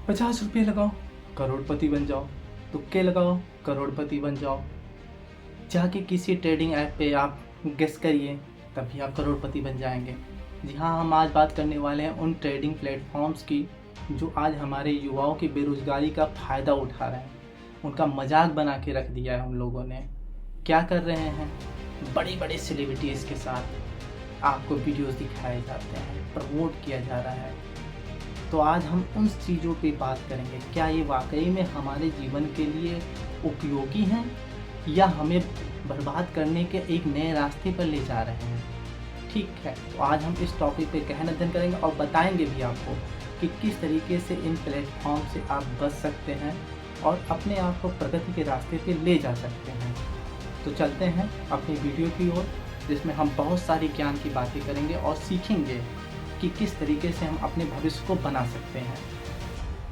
₹50 लगाओ, करोड़पति बन जाओ। तुक्के लगाओ, करोड़पति बन जाओ। जाके किसी ट्रेडिंग ऐप पे आप गेस करिए, तभी आप करोड़पति बन जाएंगे। जी हाँ, हम आज बात करने वाले हैं उन ट्रेडिंग प्लेटफॉर्म्स की जो आज हमारे युवाओं की बेरोज़गारी का फ़ायदा उठा रहे हैं। उनका मजाक बना के रख दिया है उन लोगों ने। क्या कर रहे हैं? बड़े बड़े सेलिब्रिटीज़ के साथ आपको वीडियोस दिखाए जाते हैं, प्रमोट किया जा रहा है। तो आज हम उन चीज़ों पे बात करेंगे, क्या ये वाकई में हमारे जीवन के लिए उपयोगी हैं या हमें बर्बाद करने के एक नए रास्ते पर ले जा रहे हैं। ठीक है, तो आज हम इस टॉपिक पे गहन अध्ययन करेंगे और बताएंगे भी आपको कि किस तरीके से इन प्लेटफॉर्म से आप बच सकते हैं और अपने आप को प्रगति के रास्ते पे ले जा सकते हैं। तो चलते हैं अपनी वीडियो की ओर, जिसमें हम बहुत सारी ज्ञान की बातें करेंगे और सीखेंगे कि किस तरीके से हम अपने भविष्य को बना सकते हैं।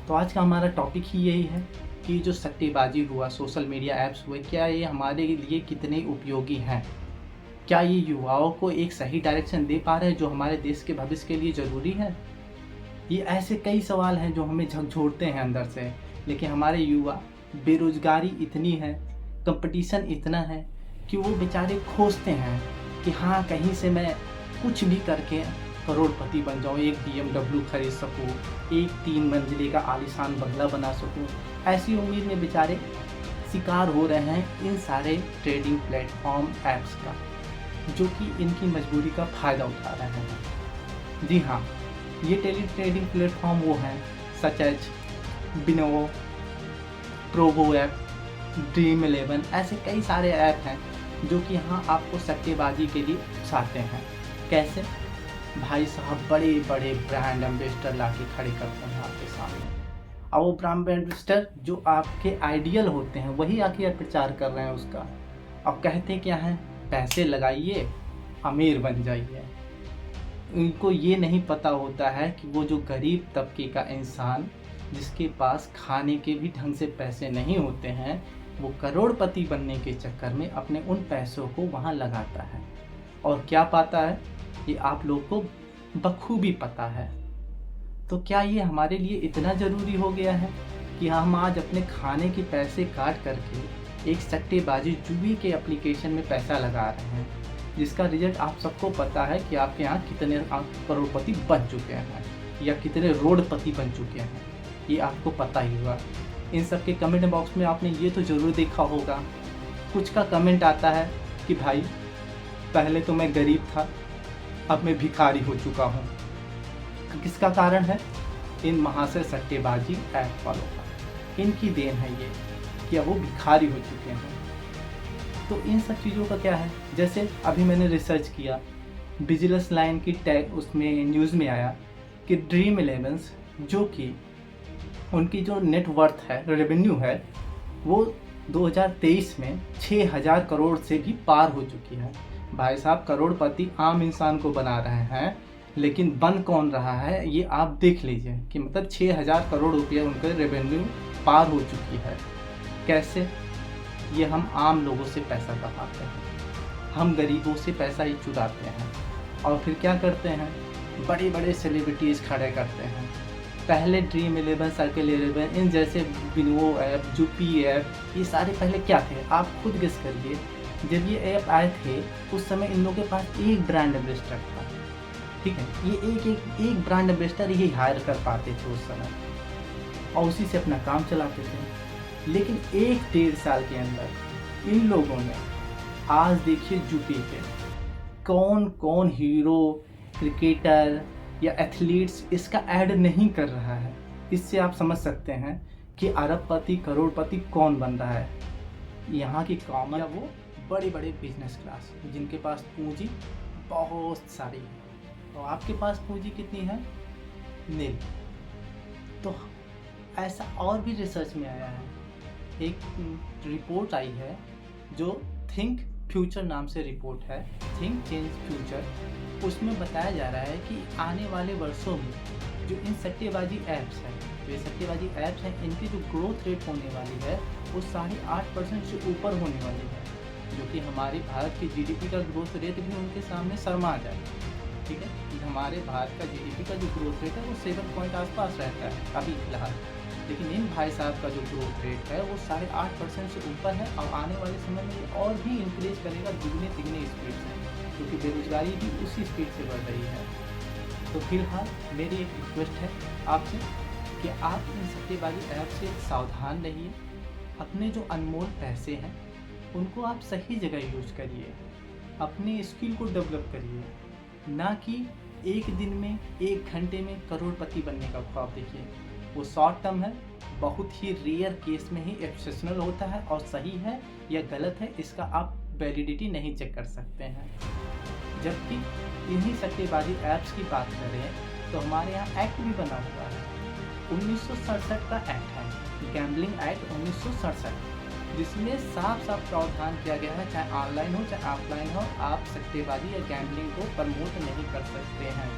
तो आज का हमारा टॉपिक ही यही है कि जो सट्टेबाजी हुआ, सोशल मीडिया ऐप्स हुए, क्या ये हमारे लिए कितने उपयोगी हैं? क्या ये युवाओं को एक सही डायरेक्शन दे पा रहे हैं जो हमारे देश के भविष्य के लिए ज़रूरी है? ये ऐसे कई सवाल हैं जो हमें झकझोरते हैं अंदर से। लेकिन हमारे युवा, बेरोजगारी इतनी है, कंपटीशन इतना है कि वो बेचारे खोजते हैं कि हाँ, कहीं से मैं कुछ भी करके करोड़पति बन जाऊँ, एक BMW खरीद सकूँ, एक 3 मंजिले का आलीशान बंगला बना सकूँ। ऐसी उम्मीद में बेचारे शिकार हो रहे हैं इन सारे ट्रेडिंग प्लेटफॉर्म ऐप्स का, जो कि इनकी मजबूरी का फ़ायदा उठा रहे हैं। जी हाँ, ये ट्रेडिंग प्लेटफॉर्म वो हैं सच एज बिनोवो, प्रोबो ऐप, Dream11, ऐसे कई सारे ऐप हैं जो कि यहाँ आपको सट्टेबाजी के लिए उकसाते हैं। कैसे? भाई साहब, बड़े बड़े ब्रांड एम्बेसडर ला के खड़े करते हैं आपके सामने, और वो ब्रांड एम्बेसडर जो आपके आइडियल होते हैं वही आके प्रचार कर रहे हैं उसका। अब कहते क्या हैं? पैसे लगाइए, अमीर बन जाइए। उनको ये नहीं पता होता है कि वो जो गरीब तबके का इंसान, जिसके पास खाने के भी ढंग से पैसे नहीं होते हैं, वो करोड़पति बनने के चक्कर में अपने उन पैसों को वहाँ लगाता है और क्या पाता है, ये आप लोग को बखूबी पता है। तो क्या ये हमारे लिए इतना ज़रूरी हो गया है कि हम आज अपने खाने के पैसे काट करके एक सट्टेबाजी जुए के एप्लीकेशन में पैसा लगा रहे हैं, जिसका रिजल्ट आप सबको पता है कि आपके यहाँ कितने करोड़पति बन चुके हैं या कितने रोडपति बन चुके हैं, ये आपको पता ही होगा। इन सब के कमेंट बॉक्स में आपने ये तो ज़रूर देखा होगा, कुछ का कमेंट आता है कि भाई पहले तो मैं गरीब था, अब मैं भिखारी हो चुका हूँ। किसका कारण है? इन महाशय सट्टेबाजी ऐप वालों का। इनकी देन है ये कि अब वो भिखारी हो चुके हैं। तो इन सब चीज़ों का क्या है? जैसे अभी मैंने रिसर्च किया, बिजनेस लाइन की टैग उसमें न्यूज़ में आया कि Dream11 जो कि उनकी जो नेटवर्थ है, रेवेन्यू है, वो 2023 में 6000 करोड़ से भी पार हो चुकी है। भाई साहब, करोड़पति आम इंसान को बना रहे हैं, लेकिन बन कौन रहा है ये आप देख लीजिए कि मतलब 6000 करोड़ रुपये उनके रेवेन्यू पार हो चुकी है। कैसे? ये हम आम लोगों से पैसा कमाते हैं, हम गरीबों से पैसा ही चुराते हैं और फिर क्या करते हैं? बड़े बड़े सेलिब्रिटीज़ खड़े करते हैं। पहले Dream11, सर्किल 11, इन जैसे बिनोवो ऐप, जुपी ऐप, ये सारे पहले क्या थे? आप खुद गेस करिए। जब ये ऐप आए थे उस समय इन लोगों के पास एक ब्रांड एम्बेसडर था, ठीक है? ये एक ब्रांड एम्बेसडर ही हायर कर पाते थे उस समय और उसी से अपना काम चलाते थे। लेकिन 1-1.5 साल के अंदर इन लोगों ने, आज देखिए जुपी पे कौन कौन हीरो, क्रिकेटर या एथलीट्स इसका ऐड नहीं कर रहा है। इससे आप समझ सकते हैं कि अरबपति, करोड़पति कौन बन रहा है। यहाँ की कॉमन या वो बड़े बड़े बिजनेस क्लास जिनके पास पूंजी बहुत सारी है। तो आपके पास पूंजी कितनी है? नील। तो ऐसा और भी रिसर्च में आया है, एक रिपोर्ट आई है जो थिंक फ्यूचर नाम से रिपोर्ट है, थिंक चेंज फ्यूचर। उसमें बताया जा रहा है कि आने वाले वर्षों में जो इन सट्टेबाजी ऐप्स हैं, इनकी जो ग्रोथ रेट होने वाली है वो 8.5% से ऊपर होने वाली है, जो कि हमारे भारत की GDP का ग्रोथ रेट भी उनके सामने शर्मा जाए। ठीक है, हमारे भारत का GDP का जो ग्रोथ रेट है वो 7 पॉइंट आसपास रहता है अभी फिलहाल, लेकिन इन भाई साहब का जो ग्रोथ रेट है वो 8.5% से ऊपर है और आने वाले समय में ये और भी इंक्रीज करेगा दुगने तिगने स्पीड से, क्योंकि बेरोजगारी भी उसी स्पीड से बढ़ रही है। तो फिलहाल मेरी एक रिक्वेस्ट है आपसे कि आप इन सट्टेबाजी ऐप से सावधान रहिए। अपने जो अनमोल पैसे हैं उनको आप सही जगह यूज करिए, अपने स्किल को डेवलप करिए, ना कि एक दिन में 1 घंटे में करोड़पति बनने का ख्वाब देखिए। वो शॉर्ट टर्म है, बहुत ही रेयर केस में ही एक्सेप्शनल होता है और सही है या गलत है इसका आप वैलिडिटी नहीं चेक कर सकते हैं। जबकि इन्हीं सट्टेबाजी ऐप्स की बात करें तो हमारे यहाँ एक्ट भी बना हुआ है, 1967 का एक्ट है, गैम्बलिंग एक्ट 1967, जिसमें साफ साफ प्रावधान किया गया है चाहे ऑनलाइन हो चाहे ऑफलाइन हो, आप सट्टेबाजी या गैम्बलिंग को प्रमोट नहीं कर सकते हैं,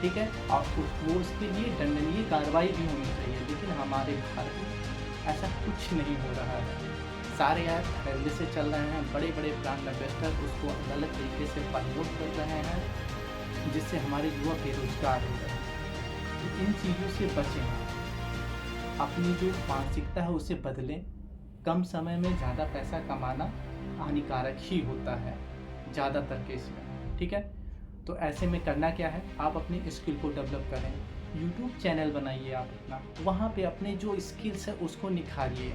ठीक है। और वो उसके लिए दंडनीय कार्रवाई भी होनी चाहिए, लेकिन हमारे भारत में ऐसा कुछ नहीं हो रहा है। सारे ऐप पहले से चल रहे हैं, बड़े बड़े ब्रांड इन्वेस्टर उसको गलत तरीके से प्रमोट कर रहे हैं, जिससे हमारे युवा बेरोजगार हो रहे हैं। तो इन चीज़ों से बचें, अपनी जो मानसिकता है उसे बदलें। कम समय में ज़्यादा पैसा कमाना हानिकारक ही होता है ज़्यादातर केस में, ठीक है। तो ऐसे में करना क्या है, आप अपनी स्किल को डेवलप करें, यूट्यूब चैनल बनाइए आप अपना, वहाँ पे अपने जो स्किल्स है उसको निखारिए,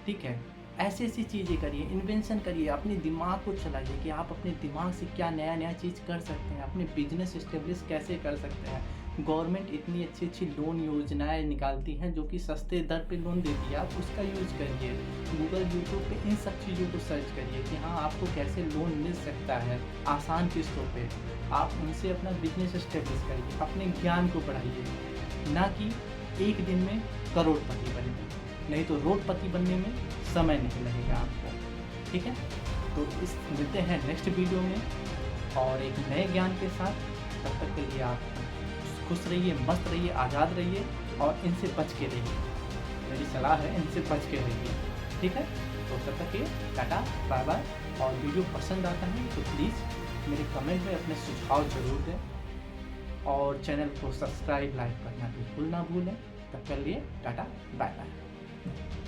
ठीक है। ऐसी ऐसी चीज़ें करिए, इन्वेंशन करिए, अपने दिमाग को चलाइए कि आप अपने दिमाग से क्या नया नया चीज़ कर सकते हैं, अपने बिजनेस इस्टेब्लिश कैसे कर सकते हैं। गवर्नमेंट इतनी अच्छी अच्छी लोन योजनाएं निकालती हैं जो कि सस्ते दर पे लोन देती है, आप उसका यूज़ करिए। गूगल यूट्यूब पे इन सब चीज़ों को सर्च करिए कि हाँ आपको कैसे लोन मिल सकता है आसान किस्तों पे, आप उनसे अपना बिजनेस इस्टेब्लिश करिए, अपने ज्ञान को बढ़ाइए, ना कि एक दिन में करोड़पति बनिए, नहीं तो रोडपति बनने में समय नहीं लगेगा आपको, ठीक है। तो इस मिलते हैं नेक्स्ट वीडियो में और एक नए ज्ञान के साथ। तब तक के लिए आप खुश रहिए, मस्त रहिए, आज़ाद रहिए और इनसे बच के रहिए। मेरी सलाह है इनसे बच के रहिए, ठीक है। तो तब तक के टाटा बाय बाय। और वीडियो पसंद आता है तो प्लीज़ मेरे कमेंट में अपने सुझाव ज़रूर दें और चैनल को सब्सक्राइब लाइक करना बिल्कुल ना भूलें। तब के लिए टाटा बाय बाय।